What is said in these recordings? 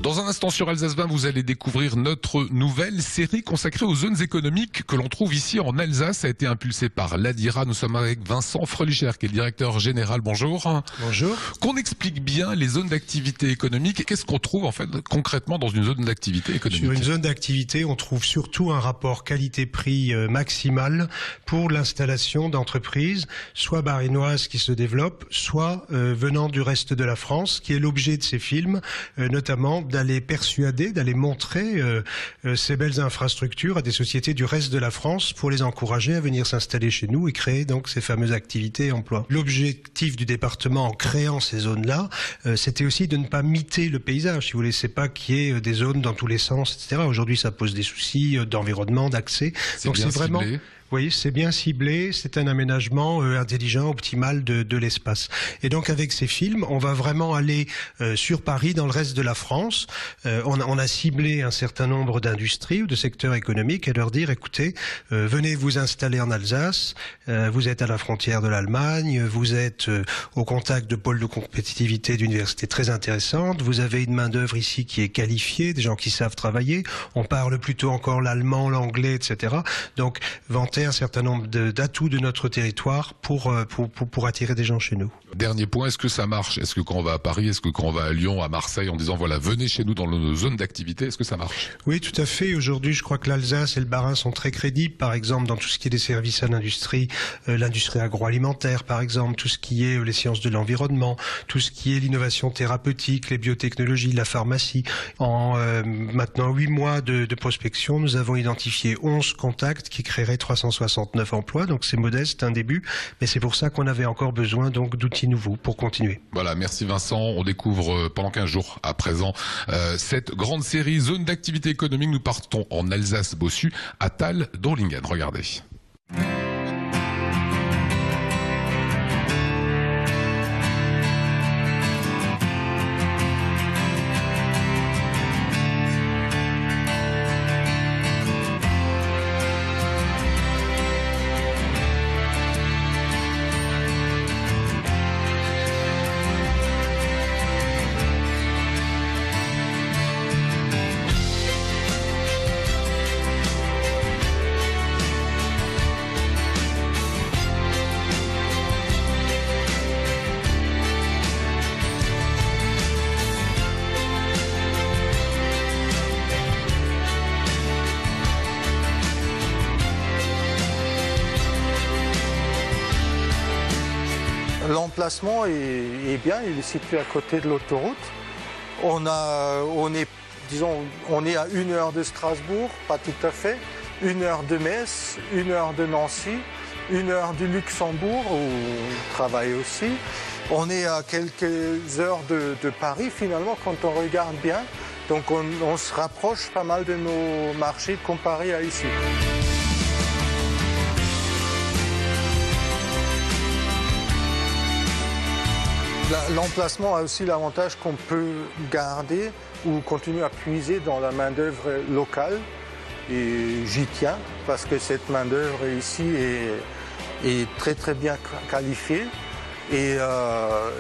Dans un instant sur Alsace 20, vous allez découvrir notre nouvelle série consacrée aux zones économiques que l'on trouve ici en Alsace. Ça a été impulsé par l'ADIRA. Nous sommes avec Vincent Frelicher, qui est le directeur général. Bonjour. Bonjour. Qu'on explique bien les zones d'activité économique. Qu'est-ce qu'on trouve en fait concrètement dans une zone d'activité économique? Sur une zone d'activité, on trouve surtout un rapport qualité-prix maximal pour l'installation d'entreprises, soit barinoises qui se développent, soit venant du reste de la France, qui est l'objet de ces films, notamment d'aller persuader, d'aller montrer ces belles infrastructures à des sociétés du reste de la France pour les encourager à venir s'installer chez nous et créer donc ces fameuses activités et emplois. L'objectif du département en créant ces zones-là, c'était aussi de ne pas miter le paysage. Si vous voulez, c'est pas qu'il y ait des zones dans tous les sens, etc. Aujourd'hui, ça pose des soucis d'environnement, d'accès. Donc c'est vraiment... Ciblé. Oui, c'est bien ciblé, c'est un aménagement intelligent, optimal de l'espace. Et donc avec ces films, on va vraiment aller sur Paris, dans le reste de la France. On a ciblé un certain nombre d'industries ou de secteurs économiques et leur dire, écoutez, venez vous installer en Alsace, vous êtes à la frontière de l'Allemagne, vous êtes au contact de pôles de compétitivité d'universités très intéressantes, vous avez une main-d'œuvre ici qui est qualifiée, des gens qui savent travailler, on parle plutôt encore l'allemand, l'anglais, etc. Donc, vanter un certain nombre d'atouts de notre territoire pour attirer des gens chez nous. Dernier point, est-ce que ça marche? Est-ce que quand on va à Paris, est-ce que quand on va à Lyon, à Marseille, en disant voilà, venez chez nous dans nos zones d'activité, est-ce que ça marche? Oui, tout à fait. Aujourd'hui, je crois que l'Alsace et le Bas-Rhin sont très crédibles, par exemple, dans tout ce qui est des services à l'industrie, l'industrie agroalimentaire, par exemple, tout ce qui est les sciences de l'environnement, tout ce qui est l'innovation thérapeutique, les biotechnologies, la pharmacie. En maintenant 8 mois de prospection, nous avons identifié 11 contacts qui créeraient 369 emplois, donc c'est modeste, un début, mais c'est pour ça qu'on avait encore besoin donc d'outils nouveaux pour continuer. Voilà, merci Vincent. On découvre pendant 15 jours à présent cette grande série Zone d'activité économique. Nous partons en Alsace-Bossu, à Thal-Drolingen. Regardez. L'emplacement est bien, il est situé à côté de l'autoroute. On est à 1 heure de Strasbourg, pas tout à fait, 1 heure de Metz, 1 heure de Nancy, 1 heure du Luxembourg où on travaille aussi. On est à quelques heures de Paris finalement quand on regarde bien. Donc on se rapproche pas mal de nos marchés comparé à ici. L'emplacement a aussi l'avantage qu'on peut garder ou continuer à puiser dans la main-d'œuvre locale. Et j'y tiens parce que cette main-d'œuvre ici est très très bien qualifiée et la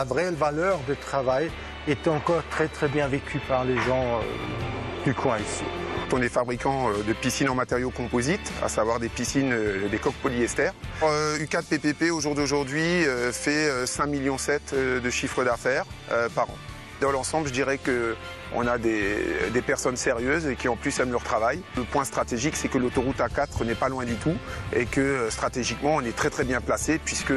vraie valeur de travail est encore très très bien vécue par les gens du coin ici. On est fabricant de piscines en matériaux composites, à savoir des piscines, des coques polyester. U4 PPP au jour d'aujourd'hui fait 5,7 millions de chiffre d'affaires par an. Dans l'ensemble, je dirais qu'on a des personnes sérieuses et qui en plus aiment leur travail. Le point stratégique, c'est que l'autoroute A4 n'est pas loin du tout et que stratégiquement, on est très très bien placé puisque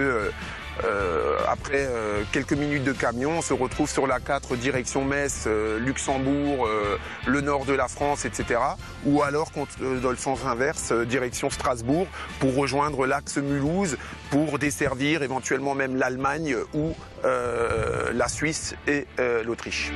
après quelques minutes de camion, on se retrouve sur l'A4 direction Metz, Luxembourg, le nord de la France, etc. Ou alors dans le sens inverse, direction Strasbourg pour rejoindre l'axe Mulhouse pour desservir éventuellement même l'Allemagne ou la Suisse et l'Autriche.